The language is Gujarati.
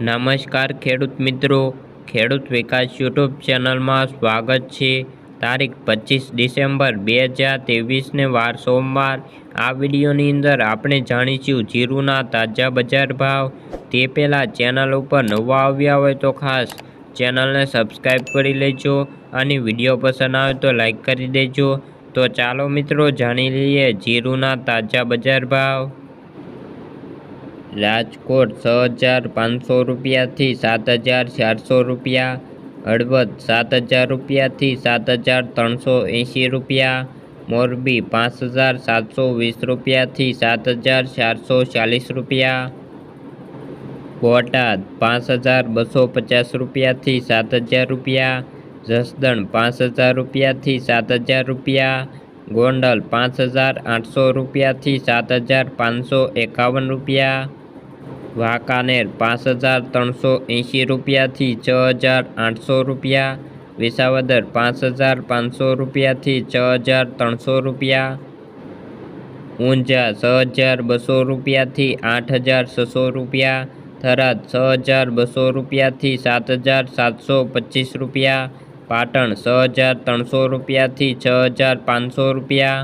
નમસ્કાર ખેડૂત મિત્રો, ખેડૂત વિકાસ યુટ્યુબ ચેનલમાં સ્વાગત છે। તારીખ 25 ડિસેમ્બર 2023ને વાર સોમવાર। આ વિડીયોની અંદર આપણે જાણીશું જીરુના તાજા બજાર ભાવ। તે પહેલાં ચેનલ ઉપર નવા આવ્યા હોય તો ખાસ ચેનલને સબસ્ક્રાઈબ કરી લેજો અને વિડીયો પસંદ આવે તો લાઈક કરી દેજો। તો ચાલો મિત્રો જાણી લઈએ જીરુના તાજા બજાર ભાવ। રાજકોટ 6500 રૂપિયાથી 7400 રૂપિયા, હળવદ 7000 રૂપિયાથી 7380 રૂપિયા, મોરબી 5720 રૂપિયાથી 7440 રૂપિયા, બોટાદ 5250 રૂપિયાથી 7000 રૂપિયા, જસદણ 5000 રૂપિયાથી 7000 રૂપિયા, ગોંડલ 5800 રૂપિયાથી 7551 રૂપિયા, વાંકાનેર 5380 રૂપિયાથી 6800 રૂપિયા, વિસાવદર 5500 રૂપિયાથી 6300 રૂપિયા, ઊંઝા 6200 રૂપિયાથી 8600 રૂપિયા, થરાદ 6200 રૂપિયાથી 7725 રૂપિયા, પાટણ 6300 રૂપિયાથી 6500 રૂપિયા।